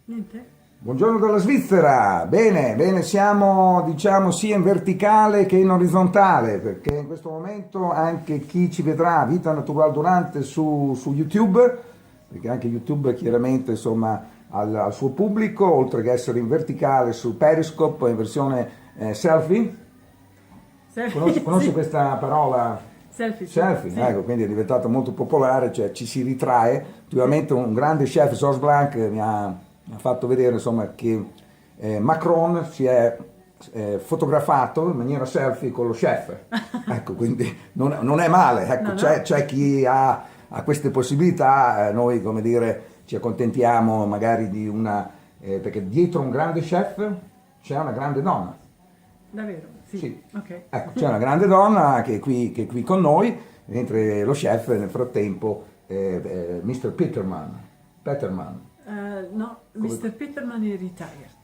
Niente? Buongiorno dalla Svizzera, bene, bene, siamo diciamo sia in verticale che in orizzontale, perché in questo momento anche chi ci vedrà Vita Natural Durante su YouTube, perché anche YouTube chiaramente insomma al suo pubblico, oltre che essere in verticale su Periscope in versione selfie. Selfie, Conosci sì. questa parola? Selfie, sì. Selfie, Sì. ecco, quindi è diventata molto popolare, cioè ci si ritrae. Sì. Ultimamente un grande chef, Georges Blanc, mi ha fatto vedere insomma, che Macron si è fotografato in maniera selfie con lo chef. Ecco, quindi non è male, ecco, No, no. c'è chi ha queste possibilità, noi come dire ci accontentiamo magari di una, perché dietro un grande chef c'è una grande donna. Davvero, sì. Sì, Ok. ecco, c'è una grande donna che è qui con noi, mentre lo chef nel frattempo è Mr. Peterman, No, come- Mr. Peterman è retired.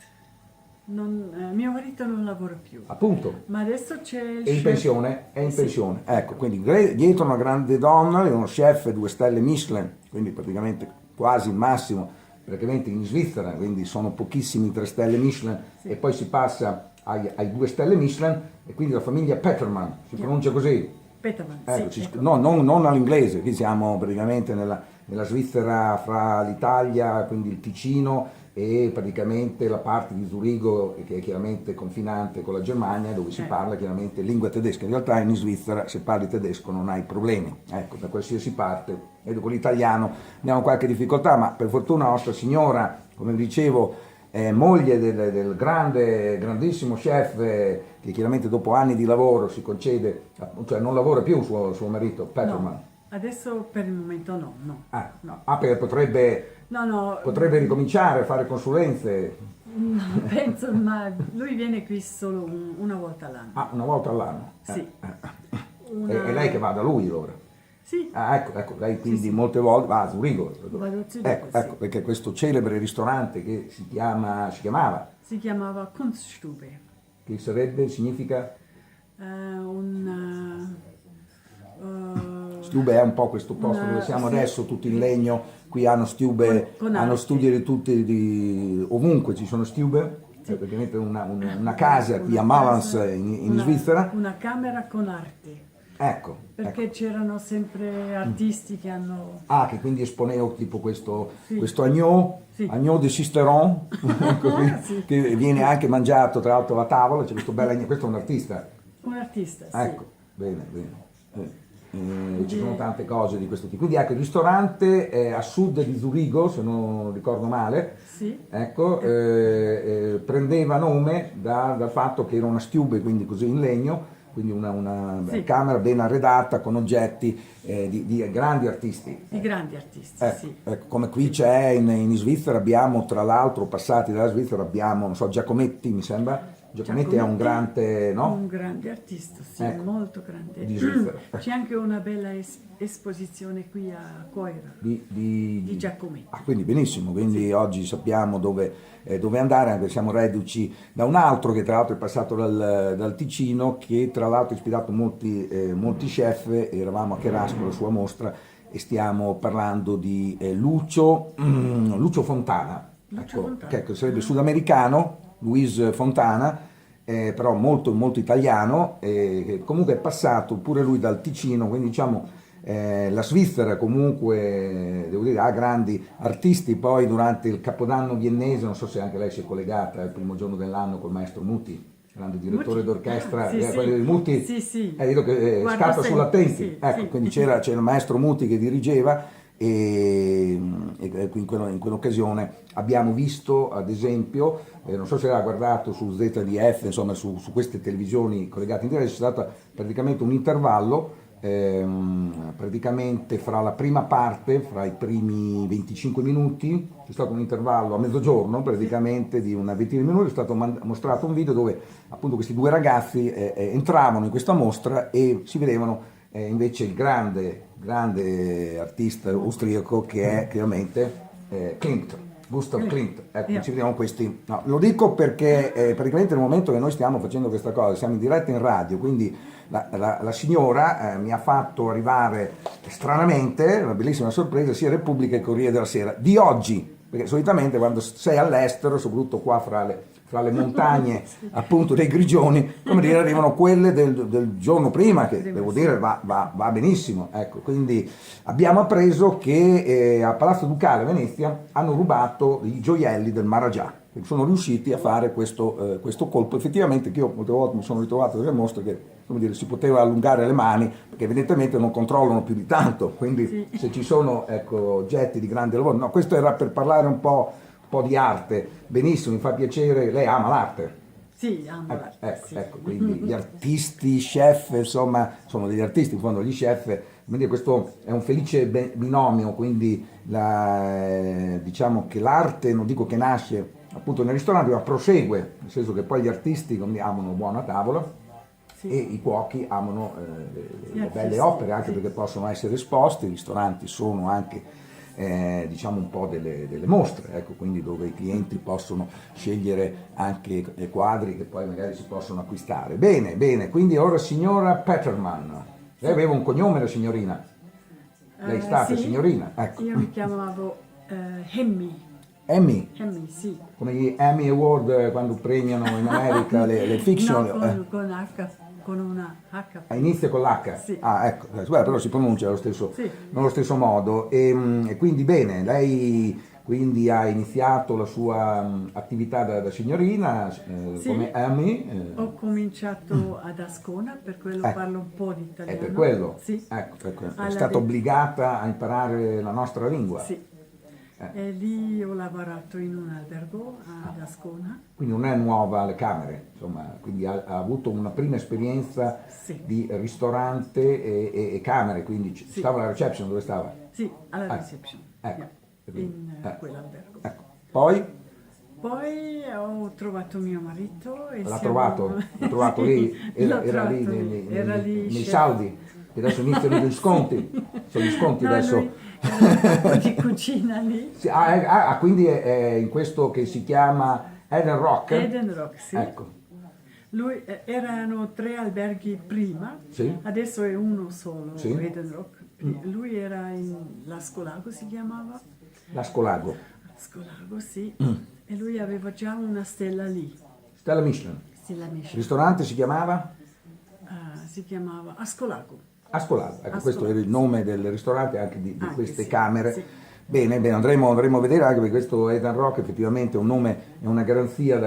Mio marito non lavora più. appunto, Ma adesso c'è il è in chef. pensione, è in Sì. pensione. Ecco, quindi dietro una grande donna, è uno chef 2 stelle Michelin, quindi praticamente quasi il massimo, praticamente in Svizzera, quindi sono pochissimi 3 stelle Michelin Sì. e poi si passa ai 2 stelle Michelin e quindi la famiglia Peterman, si Yeah. pronuncia così. Peterman, Ecco, sì, ecco. no, non all'inglese, qui siamo praticamente nella Svizzera fra l'Italia, quindi il Ticino e praticamente la parte di Zurigo che è chiaramente confinante con la Germania dove si parla chiaramente lingua tedesca. In realtà in Svizzera se parli tedesco non hai problemi, ecco, da qualsiasi parte. E con l'italiano abbiamo qualche difficoltà, ma per fortuna nostra signora, come vi dicevo, moglie del grandissimo chef che chiaramente dopo anni di lavoro si concede, cioè non lavora più suo marito, Peterman. No, adesso per il momento no, no. Perché No, no, potrebbe ricominciare a fare consulenze no, penso, ma lui viene qui solo una volta all'anno. una volta all'anno. Sì. È lei che va da lui allora. Sì, Ecco, lei quindi sì. molte volte va a Zurigo. Vado a Zurigo, Ecco, sì. ecco, perché questo celebre ristorante che si chiamava, Si chiamava Kunststube. che sarebbe, significa, Un, Stube è un po' questo posto dove siamo sì, adesso, tutti in legno, qui hanno stube, con hanno arte. studi di tutti, ovunque ci sono stube, Sì. è praticamente una casa qui a una Malans casa, in Svizzera. una camera con arte, Ecco, perché ecco. c'erano sempre artisti che hanno... Che quindi esponevo tipo Sì. questo agneau, Sì. agneau de Sisteron, ecco, Sì. che viene anche mangiato tra l'altro a tavola, c'è questo bel agneau, questo è un artista. Un artista, sì. Ecco, bene, bene. Ci sono tante cose di questo tipo. Quindi ecco, il ristorante è a sud di Zurigo, se non ricordo male, Sì. ecco, prendeva nome dal fatto che era una stube, quindi così in legno, quindi una Sì. camera ben arredata con oggetti di grandi artisti. Di grandi artisti, Ecco, sì. ecco, come qui c'è in Svizzera abbiamo tra l'altro passati dalla Svizzera abbiamo, non so, Giacometti mi sembra, Giacometti è un grande, no? Un grande artista, sì, Ecco, molto grande. di Svizzera. C'è anche una bella esposizione qui a Coira, di Giacometti. Quindi benissimo, quindi oggi sappiamo dove andare, anche siamo reduci da un altro che tra l'altro è passato dal Ticino, che tra l'altro ha ispirato molti chef, eravamo a Cherasco alla sua mostra e stiamo parlando di Lucio Fontana, Lucio ecco, Fontana. che sarebbe sudamericano, Luis Fontana, però molto, molto italiano, che comunque è passato pure lui dal Ticino, quindi diciamo la Svizzera comunque devo dire, ha grandi artisti, poi durante il Capodanno viennese, non so se anche lei si è collegata il primo giorno dell'anno col maestro Muti, grande direttore Muti? d'orchestra, Sì, sì. quello di Muti, Sì, sì. vedo che Guardo scatta sempre, sull'attenti, sì, ecco, sì. quindi c'era il maestro Muti che dirigeva e in quell'occasione abbiamo visto ad esempio, non so se l'ha guardato su ZDF, insomma su queste televisioni collegate in diretta, c'è stato praticamente un intervallo praticamente fra la prima parte, fra i primi 25 minuti, c'è stato un intervallo a mezzogiorno praticamente di una ventina di minuti, è stato mostrato un video dove appunto questi 2 ragazzi entravano in questa mostra e si vedevano invece il grande artista austriaco che è chiaramente Klimt. Gustav Klimt, ecco, Yeah. ci vediamo questi. No, lo dico perché praticamente nel momento che noi stiamo facendo questa cosa, siamo in diretta in radio, quindi la signora mi ha fatto arrivare stranamente, una bellissima sorpresa, sia Repubblica che Corriere della Sera, di oggi, perché solitamente quando sei all'estero, soprattutto qua fra le montagne appunto dei Grigioni, come dire, arrivano quelle del giorno prima, che devo dire va benissimo. Ecco, quindi abbiamo appreso che a Palazzo Ducale a Venezia hanno rubato i gioielli del Maharaja. Sono riusciti a fare questo colpo. Effettivamente che io molte volte mi sono ritrovato delle mostre che, come dire, si poteva allungare le mani, perché evidentemente non controllano più di tanto, quindi se ci sono, ecco, oggetti di grande lavoro. No, questo era per parlare un po' di arte. Benissimo, mi fa piacere, lei ama l'arte. Sì, amo l'arte. Ecco, quindi gli artisti, chef, insomma, sono degli artisti, in fondo gli chef, come dire, questo è un felice binomio, quindi diciamo che l'arte, non dico che nasce appunto nel ristorante, ma prosegue, nel senso che poi gli artisti amano buona tavola e i cuochi amano le belle opere, anche perché possono essere esposti. I ristoranti sono anche diciamo un po' delle mostre, ecco, quindi dove i clienti possono scegliere anche quadri che poi magari si possono acquistare. Bene, quindi ora signora Peterman, lei aveva un cognome, la signorina? Lei è stata signorina? Ecco. Io mi chiamavo Hemmy. Emmy? Hemmy, sì. Come gli Emmy Award quando premiano in America le fiction? No, con H, con una H. Inizia con l'H? Sì. Ah, ecco, però si pronuncia nello stesso modo. E quindi bene, lei quindi ha iniziato la sua attività da signorina come Emmy. Ho cominciato ad Ascona, per quello parlo un po' di italiano. È per quello? Sì. Ecco, è stata obbligata a imparare la nostra lingua. Sì. E lì ho lavorato in un albergo ad Ascona. Quindi non è nuova alle camere, insomma, quindi ha avuto una prima esperienza di ristorante e camere, quindi stava alla reception, dove stava? Sì, alla reception, in quell'albergo. Ecco. Poi ho trovato mio marito e l'ha trovato lì? Era lì nei saldi, che adesso iniziano gli sconti, sono gli sconti adesso. Di cucina lì. Sì, quindi è in questo che si chiama Eden Rock? Eden Rock, sì. Ecco. Erano 3 alberghi prima, adesso è uno solo, Eden Rock. Lui era in Lascolago, si chiamava? Lascolago, sì. E lui aveva già una stella lì. Stella Michelin. Il ristorante si chiamava? Si chiamava Ascolago. Ascolago, ecco, questo era il nome del ristorante, anche di queste camere. Sì. Bene, andremo a vedere, anche perché questo Eden Rock effettivamente è un nome, è una garanzia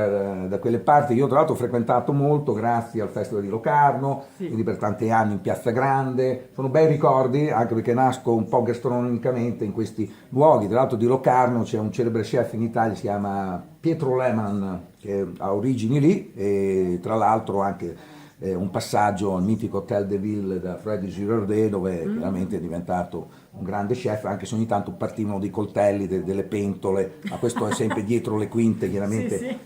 da quelle parti. Io tra l'altro ho frequentato molto grazie al Festival di Locarno, quindi per tanti anni in Piazza Grande. Sono bei ricordi, anche perché nasco un po' gastronomicamente in questi luoghi. Tra l'altro di Locarno c'è un celebre chef in Italia, si chiama Pietro Lehmann, che ha origini lì, e tra l'altro anche un passaggio al mitico Hotel de Ville da Freddy Girardet, dove chiaramente è diventato un grande chef, anche se ogni tanto partivano dei coltelli, delle pentole, ma questo è sempre dietro le quinte, chiaramente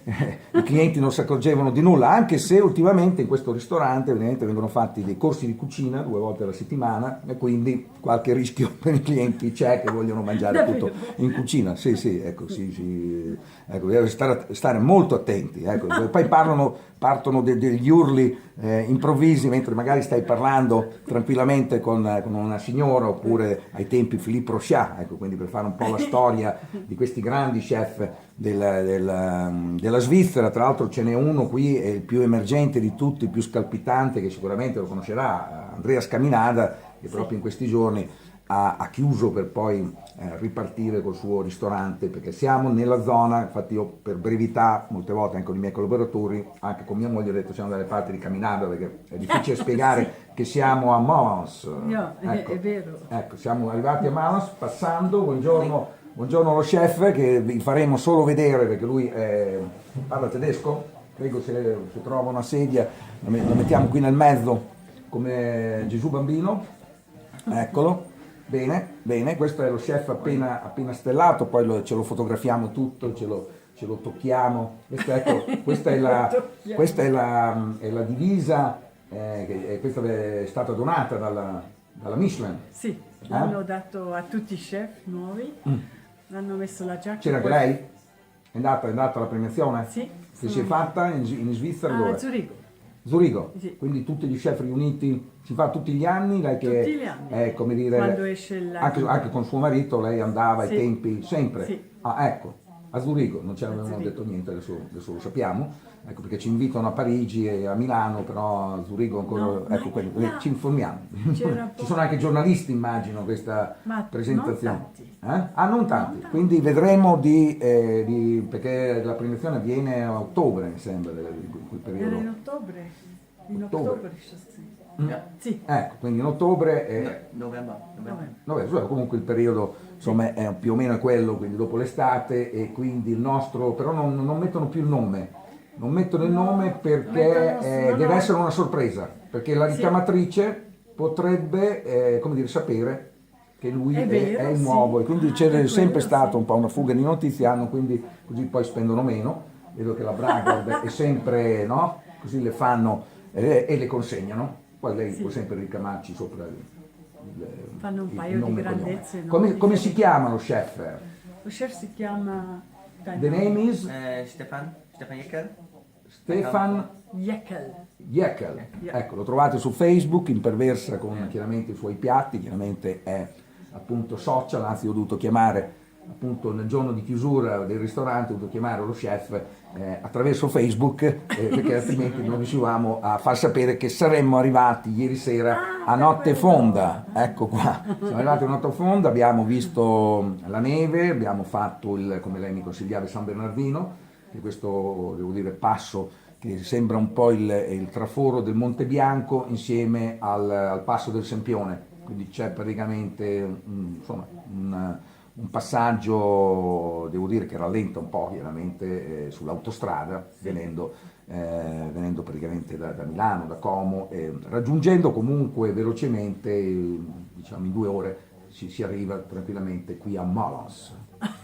i clienti non si accorgevano di nulla, anche se ultimamente in questo ristorante evidentemente vengono fatti dei corsi di cucina 2 volte alla settimana, e quindi qualche rischio per i clienti c'è, che vogliono mangiare tutto in cucina. Ecco, ecco, bisogna stare molto attenti, ecco. Poi partono degli urli improvvisi mentre magari stai parlando tranquillamente con una signora, oppure ai tempi Philippe Rochat, ecco, quindi per fare un po' la storia di questi grandi chef della Svizzera. Tra l'altro ce n'è uno qui, è il più emergente di tutti, il più scalpitante, che sicuramente lo conoscerà, Andrea Scaminada, che proprio in questi giorni ha chiuso per poi ripartire col suo ristorante, perché siamo nella zona. Infatti io, per brevità, molte volte anche con i miei collaboratori, anche con mia moglie, ho detto siamo dalle parti di Caminada, perché è difficile spiegare che siamo a Mons. No, ecco, è vero. Ecco, siamo arrivati a Mons passando. Buongiorno allo chef, che vi faremo solo vedere perché lui parla tedesco. Prego, se trova una sedia lo mettiamo qui nel mezzo come Gesù bambino. Eccolo. Bene, questo è lo chef appena stellato, poi ce lo fotografiamo tutto, ce lo tocchiamo. Questa è la divisa, questa è stata donata dalla Michelin. Sì, l'hanno dato a tutti i chef nuovi, l'hanno messo la giacca. C'era anche lei? È andata alla premiazione? Sì. Che si è fatta in Svizzera? A Zurigo. Zurigo, Sì. quindi tutti gli chef riuniti, si fa tutti gli anni, lei che Tutti gli anni. è, come dire, Quando esce la anche con suo marito lei andava ai Sì. tempi, sempre. Sì. Ah, ecco, a Zurigo, non ci avevano Zurigo. detto niente, adesso lo sappiamo, ecco perché ci invitano a Parigi e a Milano, però a Zurigo ancora, No, ecco, ma ci informiamo. c'era Ci sono anche giornalisti, immagino, questa Ma presentazione. non tanti. Ah, non tanti, quindi vedremo perché la premiazione avviene a ottobre, mi sembra, in quel Era periodo. in ottobre. In Ottobre. ottobre, sì. Ja. Sì. Ecco, quindi in ottobre, November. vabbè, comunque il periodo insomma è più o meno è quello, quindi dopo l'estate e quindi il nostro, però non mettono più il nome, non mettono il nome perché mettono- deve no. essere una sorpresa, perché la Sì. richiamatrice potrebbe, come dire, sapere che lui È vero, è il sì. nuovo e quindi c'è È sempre quello, stata sì. un po' una fuga di notizie, quindi così poi spendono meno, vedo che la Bragard è sempre, no? Così le fanno e le consegnano, poi lei Sì. può sempre ricamarci sopra Fanno un il paio di nome e cognome. grandezze. No? Come si chiama lo chef? Lo chef si chiama The name is Stefan Jeckel. Stefan Jekyll. Jekyll. Yeah. Ecco, lo trovate su Facebook, imperversa con chiaramente i suoi piatti, chiaramente è appunto social, anzi ho dovuto chiamare appunto nel giorno di chiusura del ristorante, ho dovuto chiamare lo chef attraverso Facebook perché altrimenti non riuscivamo a far sapere che saremmo arrivati ieri sera a notte fonda. Ecco qua, siamo arrivati a notte fonda, abbiamo visto la neve, abbiamo fatto come lei mi consigliava, San Bernardino, che questo devo dire passo che sembra un po' il traforo del Monte Bianco insieme al passo del Sempione, quindi c'è praticamente insomma, un passaggio, devo dire che rallenta un po' chiaramente sull'autostrada, venendo praticamente da Milano, da Como, raggiungendo comunque velocemente, diciamo in 2 ore, si arriva tranquillamente qui a Malans.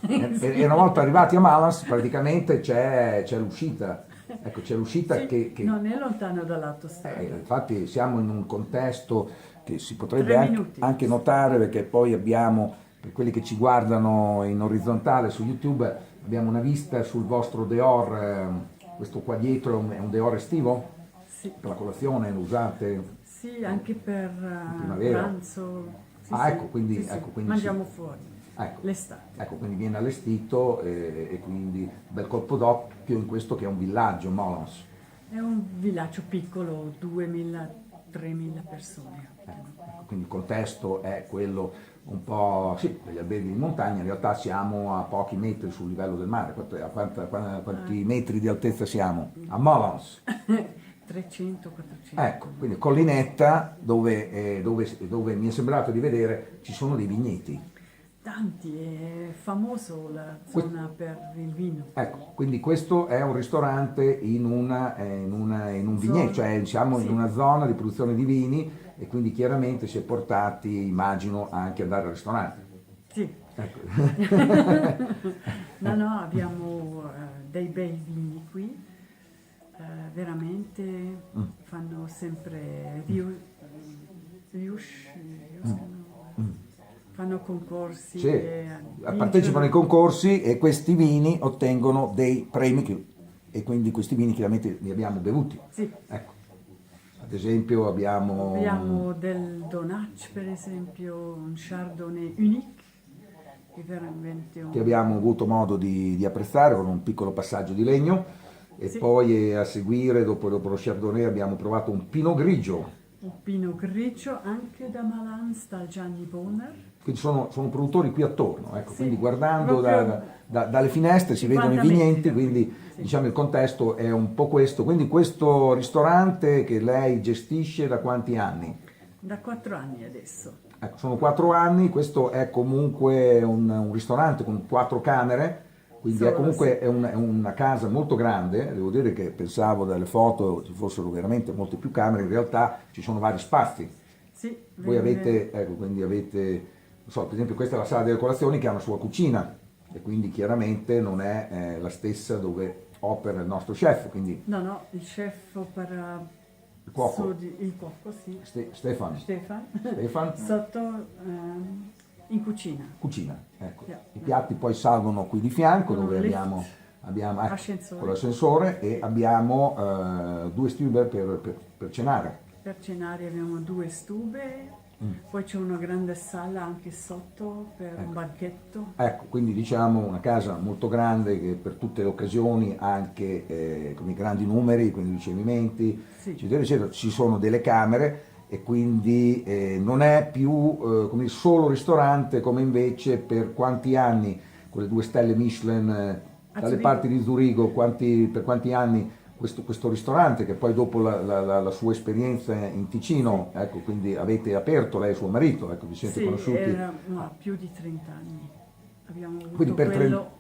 E una volta arrivati a Malans praticamente c'è l'uscita. Ecco, c'è l'uscita Sì, che non è lontano dall'autostrada. infatti siamo in un contesto che si potrebbe 3 minuti. anche notare perché poi abbiamo, per quelli che ci guardano in orizzontale su YouTube, abbiamo una vista sul vostro Deor, questo qua dietro è un Deor estivo? Sì. Per la colazione lo usate? Sì, anche per primavera. pranzo. Sì, Ah, sì. ecco, quindi- Sì, sì. ecco, quindi Mangiamo sì. fuori. Ecco. L'estate. Ecco, quindi viene allestito e quindi bel colpo d'occhio in questo che è un villaggio, Molons. È un villaggio piccolo, 2000-3000 persone. Ecco, quindi il contesto è quello un po', sì, degli alberghi di montagna, in realtà siamo a pochi metri sul livello del mare, quanti metri di altezza siamo? A Molons. 300-400. Ecco, quindi collinetta dove mi è sembrato di vedere ci sono dei vigneti. Tanti, è famoso la zona per il vino. Ecco, quindi questo è un ristorante in un vigneto, cioè siamo in Sì. una zona di produzione di vini e quindi chiaramente si è portati, immagino, anche ad andare al ristorante. Sì. Ecco. No, abbiamo dei bei vini qui, veramente fanno sempre fanno concorsi. Sì, e partecipano ai vincono. concorsi e questi vini ottengono dei premi e quindi questi vini chiaramente li abbiamo bevuti. Sì. Ecco. Ad esempio Abbiamo del Donach, per esempio, un Chardonnay unique, che è veramente che abbiamo avuto modo di apprezzare con un piccolo passaggio di legno e Sì. poi a seguire dopo lo Chardonnay abbiamo provato un Pinot Grigio, un Pinot Grigio anche da Malans, da Gianni Bonner. quindi sono produttori qui attorno, ecco, Sì, quindi guardando proprio dalle finestre si vedono i 50 metri vigneti, da qui, quindi sì. diciamo il contesto è un po' questo, quindi questo ristorante che lei gestisce da quanti anni? Da 4 anni adesso. Ecco, sono 4 anni, questo è comunque un ristorante con 4 camere, quindi è Solo, comunque sì. è una casa molto grande, devo dire che pensavo dalle foto ci fossero veramente molte più camere, in realtà ci sono vari spazi. Sì, Voi avete, ecco, quindi avete, non so, per esempio questa è la sala delle colazioni che ha una sua cucina e quindi chiaramente non è la stessa dove opera il nostro chef, quindi No, il chef opera il cuoco, il cuoco, sì. Stefan, Stefan, sotto in cucina. cucina, ecco. Yeah. I piatti poi salgono qui di fianco Con un dove lift. abbiamo abbiamo Ascensore. con l'ascensore e abbiamo 2 stube per cenare. Per cenare abbiamo 2 stube, poi c'è una grande sala anche sotto per un banchetto. Ecco, quindi diciamo una casa molto grande che per tutte le occasioni, anche con i grandi numeri, quindi ricevimenti, Sì. eccetera, eccetera, ci sono delle camere e quindi non è più come dire, solo ristorante come invece per quanti anni con le 2 stelle Michelin dalle Zurigo. parti di Zurigo, per quanti anni questo ristorante che poi dopo la sua esperienza in Ticino, ecco, quindi avete aperto lei e suo marito, ecco, vi siete Sì, conosciuti. era più di 30 anni. Abbiamo avuto Quindi per quello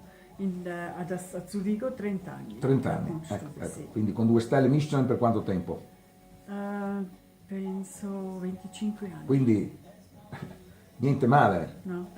a Zurigo 30 anni. 30 l'ha anni, conosciuto, ecco. sì. Quindi con 2 stelle Michelin per quanto tempo? Penso 25 anni. Quindi niente male, No?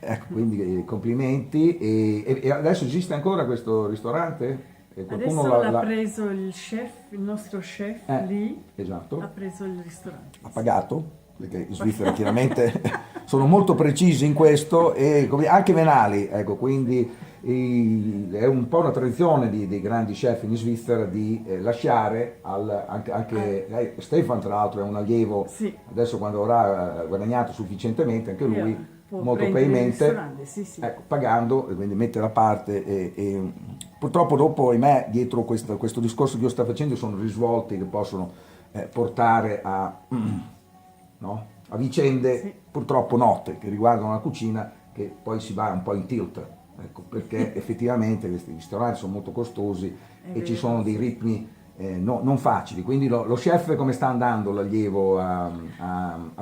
ecco, quindi complimenti. E adesso esiste ancora questo ristorante? E qualcuno Adesso l'ha preso il nostro chef lì, esatto. ha preso il ristorante. Ha pagato? Perché in Svizzera chiaramente sono molto precisi in questo e anche venali, ecco, quindi è un po' una tradizione dei grandi chef in Svizzera di lasciare anche Stefan tra l'altro è un allievo, Sì. adesso quando avrà guadagnato sufficientemente anche lui, Può molto prendere il probabilmente, ristorante, sì. ecco, pagando e quindi mette da parte e purtroppo dopo, ahimè, dietro questo discorso che io sto facendo sono risvolti che possono portare no? A vicende purtroppo note che riguardano la cucina che poi si va un po' in tilt, ecco, perché effettivamente questi ristoranti sono molto costosi e ci sono dei ritmi non facili, quindi lo chef come sta andando l'allievo a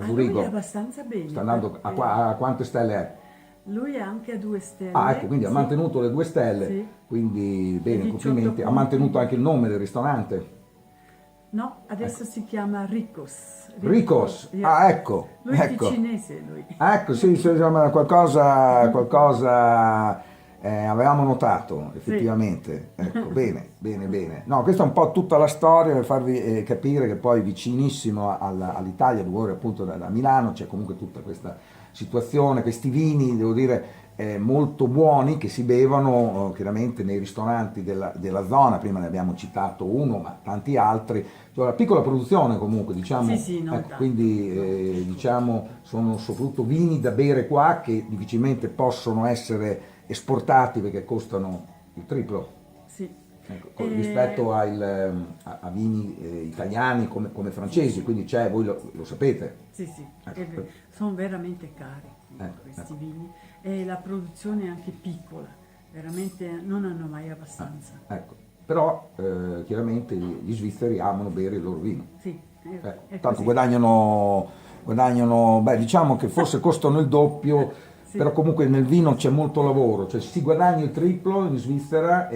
Zurigo? Lui è abbastanza bene. Sta andando a quante stelle è? Lui è anche a 2 stelle. Ah, ecco, quindi ha sì. mantenuto le 2 stelle, Sì. quindi bene, 18 complimenti. Ha punti. mantenuto anche il nome del ristorante? No, adesso si chiama Ricos. Ricos, Yeah. ecco, Lui ecco. è cinese, lui. Ecco, sì, insomma, qualcosa avevamo notato, effettivamente. Ecco, bene. No, questa è un po' tutta la storia per farvi capire che poi vicinissimo all'Italia, 2 ore appunto da Milano, c'è comunque tutta questa situazione, questi vini, devo dire, molto buoni che si bevono chiaramente nei ristoranti della zona, prima ne abbiamo citato uno, ma tanti altri, cioè la piccola produzione comunque, diciamo, Sì, non ecco, tanto. quindi diciamo sono soprattutto vini da bere qua che difficilmente possono essere esportati perché costano il triplo. Sì. Ecco, rispetto a vini italiani come francesi, quindi c'è, voi lo sapete. Sì, Ecco. sono veramente cari questi vini e la produzione è anche piccola, veramente non hanno mai abbastanza. Ecco. Però chiaramente gli svizzeri amano bere il loro vino. Sì, è Tanto così. guadagnano, beh, diciamo che forse costano il doppio, Sì. però comunque nel vino c'è molto lavoro, cioè si guadagna il triplo in Svizzera,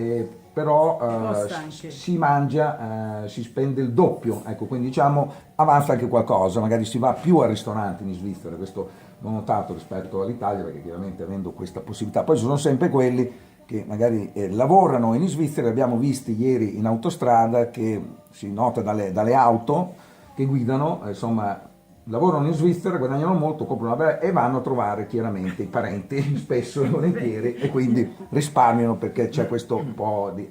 però Costa anche. si mangia, si spende il doppio, ecco, quindi diciamo avanza anche qualcosa, magari si va più al ristorante in Svizzera, questo l'ho notato rispetto all'Italia, perché chiaramente avendo questa possibilità, poi ci sono sempre quelli che magari lavorano in Svizzera, abbiamo visti ieri in autostrada che si nota dalle auto che guidano, insomma, lavorano in Svizzera, guadagnano molto, comprano e vanno a trovare chiaramente i parenti spesso e volentieri e quindi risparmiano perché c'è questo un po' di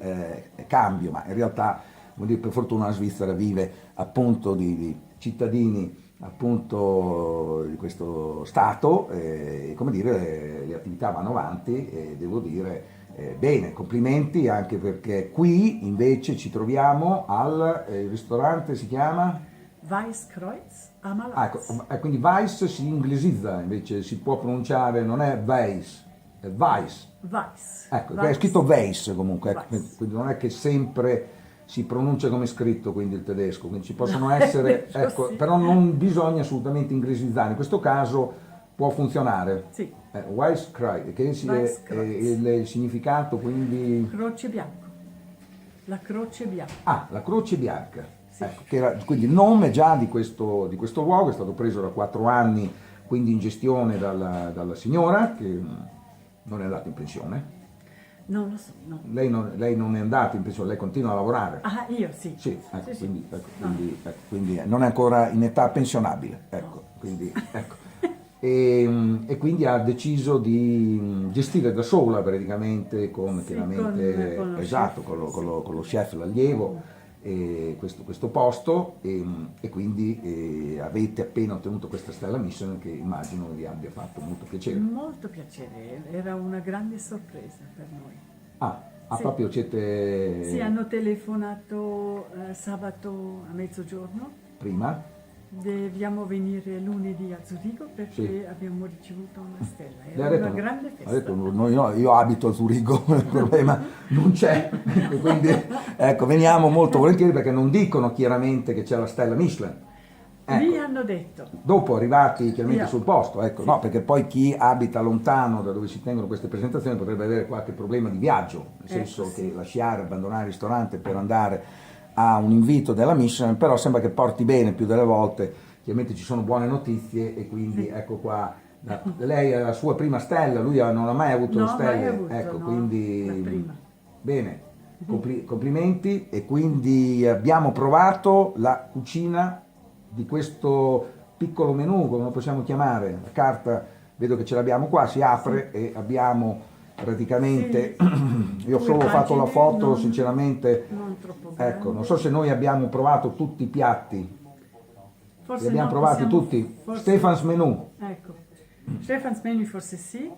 cambio, ma in realtà vuol dire, per fortuna la Svizzera vive appunto di cittadini appunto di questo Stato, come dire, le attività vanno avanti e devo dire bene, complimenti anche perché qui invece ci troviamo al ristorante, si chiama? Weißkreuz a Ecco, Malatz. quindi Weiss si inglesizza, invece si può pronunciare, non è Weiss, è Weiss. Weiss. Ecco, Weiss. è scritto Weiss comunque, ecco, Weiss. quindi non è che sempre si pronuncia come scritto, quindi il tedesco, quindi ci possono essere, ecco, sì. però non bisogna assolutamente inglesizzare, in questo caso può funzionare. Sì. Weißkreuz, che è Weißkreuz. il significato quindi... Croce bianco. La croce bianca. Ah, la croce bianca, Sì. ecco, che era quindi il nome già di questo luogo, è stato preso da 4 anni, quindi in gestione dalla signora, che non è andata in pensione. Non lo so, no. Lei non è andata in pensione, lei continua a lavorare. Ah, io sì. Sì, ecco, Sì. quindi non è ancora in età pensionabile, ecco, quindi ecco. e quindi ha deciso di gestire da sola praticamente con, Sì, chiaramente, con lo esatto, chef, con lo chef, l'allievo, questo posto e quindi avete appena ottenuto questa stella Michelin che immagino vi abbia fatto molto piacere. Molto piacere, era una grande sorpresa per noi. Sì. Sì. Proprio siete Sì, hanno telefonato sabato a mezzogiorno. prima? Dobbiamo venire lunedì a Zurigo perché Sì. abbiamo ricevuto una stella. Lei Era ha detto, una grande ha detto, festa. no, io abito a Zurigo, il problema non c'è, quindi ecco, veniamo molto volentieri perché non dicono chiaramente che c'è la stella Michelin. Lì Ecco, hanno detto. dopo arrivati chiaramente Io. sul posto, ecco, Sì. no, perché poi chi abita lontano da dove si tengono queste presentazioni potrebbe avere qualche problema di viaggio, nel senso Ecco, che sì. lasciare, abbandonare il ristorante per andare a un invito della Michelin, però sembra che porti bene più delle volte, chiaramente ci sono buone notizie e quindi Sì. ecco qua, lei ha la sua prima stella, lui non ha mai avuto No, stelle, mai avuto, ecco, no, quindi la prima. bene, complimenti e quindi abbiamo provato la cucina di questo piccolo menù, come lo possiamo chiamare, la carta, vedo che ce l'abbiamo qua, si apre e abbiamo praticamente, Sì, io ho 2 solo fatto la pagine, foto, sinceramente, non troppo ecco, non grandi. so se noi abbiamo provato tutti i piatti, li Forse abbiamo no, provati possiamo, tutti, forse, Stefans menù, ecco, Stefans Menü forse sì,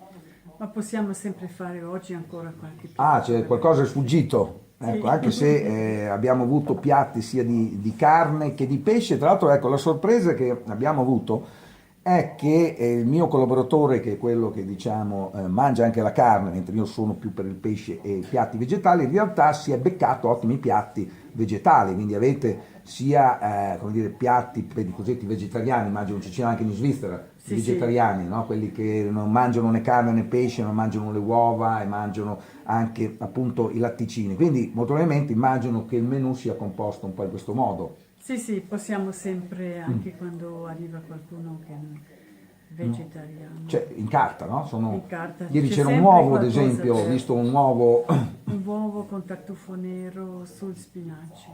ma possiamo sempre fare oggi ancora qualche piatto. c'è qualcosa è sfuggito, ecco, Sì. anche se abbiamo avuto piatti sia di carne che di pesce, tra l'altro ecco, la sorpresa che abbiamo avuto è che il mio collaboratore, che è quello che diciamo mangia anche la carne, mentre io sono più per il pesce e i piatti vegetali, in realtà si è beccato ottimi piatti vegetali, quindi avete sia come dire, piatti per i cosiddetti vegetariani, immagino ci siano anche in Svizzera, i Sì, sì, vegetariani, no? Quelli che non mangiano né carne né pesce, non mangiano le uova e mangiano anche appunto i latticini. Quindi molto probabilmente immagino che il menù sia composto un po' in questo modo. sì, sì, possiamo sempre, anche quando arriva qualcuno che è vegetariano, Cioè, in carta, no? in carta Ieri c'è c'era un sempre uovo, ad qualcosa esempio, ho per visto un uovo, un uovo con tartufo nero sul spinaci.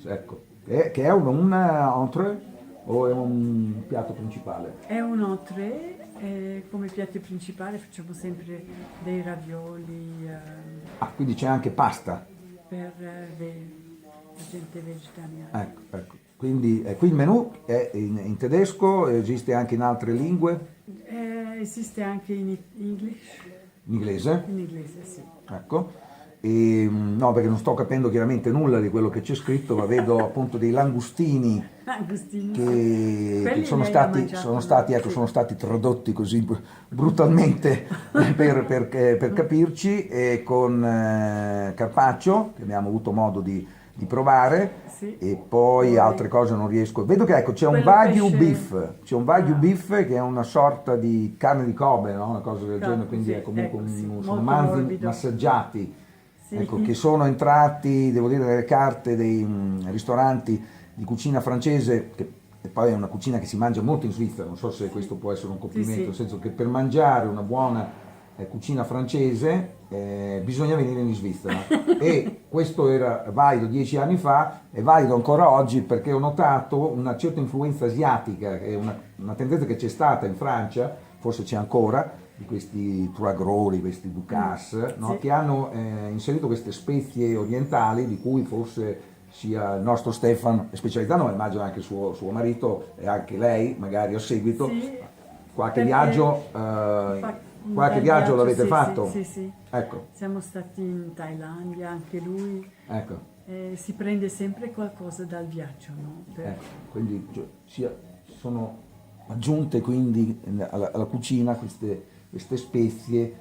ecco, che è un entrée o è un piatto principale? È un entrée e come piatto principale facciamo sempre dei ravioli Quindi c'è anche pasta. per la gente vegetariana. Ecco. Quindi qui il menù è in tedesco, esiste anche in altre lingue, Esiste anche in English, in inglese, in inglese sì. ecco. No, perché non sto capendo chiaramente nulla di quello che c'è scritto, ma vedo appunto dei langustini Agostini, sì. che Quelli sono lei ha stati, mangiato, ecco, sì. sono stati tradotti così brutalmente per capirci, e con carpaccio, che abbiamo avuto modo di provare, Sì. e poi altre cose non riesco. Vedo che ecco, c'è un Quello Wagyu pesce- beef, c'è un Wagyu Ah. beef che è una sorta di carne di Kobe, no? Una cosa del genere, quindi Sì, è comunque ecco, sì, sono molto manzi morbido. massaggiati. Sì. Ecco, che sono entrati, devo dire, nelle carte dei ristoranti di cucina francese, che e poi è una cucina che si mangia molto in Svizzera, non so se questo può essere un complimento, Sì, sì. nel senso che per mangiare una buona cucina francese bisogna venire in Svizzera e questo era valido 10 anni fa, è valido ancora oggi perché ho notato una certa influenza asiatica, che è una tendenza che c'è stata in Francia, forse c'è ancora, di questi tuagroli, questi ducasse, no? Sì. Che hanno inserito queste spezie orientali di cui forse sia il nostro Stefan è specializzato, ma immagino anche suo marito e anche lei, magari a seguito. Sì, Qualche perché viaggio, un qualche bel viaggio l'avete sì, fatto? Sì, sì. Ecco, Siamo stati in Thailandia, anche lui. ecco, Si prende sempre qualcosa dal viaggio, no? ecco. Quindi sono aggiunte quindi alla cucina queste spezie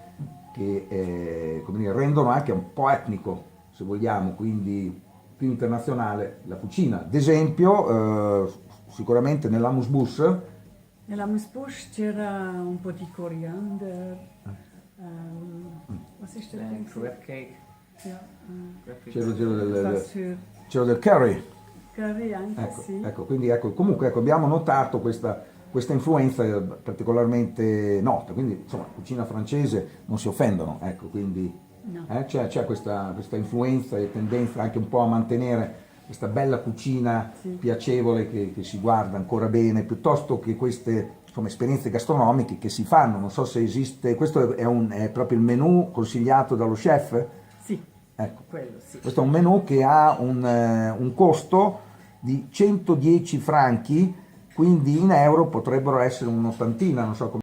che come dire, rendono anche un po' etnico, se vogliamo, quindi più internazionale la cucina. Ad esempio, sicuramente nell'amuse-bouche, Nella musbush c'era un po' di coriander. Was ist das denn? Crab cake. Ja, c'era del curry. curry anche, Ecco, sì. ecco, quindi comunque abbiamo notato questa influenza particolarmente nota, quindi insomma cucina francese non si offendono, ecco, quindi No. c'è questa influenza e tendenza anche un po' a mantenere questa bella cucina Sì. piacevole che si guarda ancora bene, piuttosto che queste insomma, esperienze gastronomiche che si fanno. Non so se esiste, questo è proprio il menù consigliato dallo chef? Sì, Ecco. quello sì. Questo è un menù che ha un costo di 110 franchi, quindi in euro potrebbero essere un'ottantina, non so come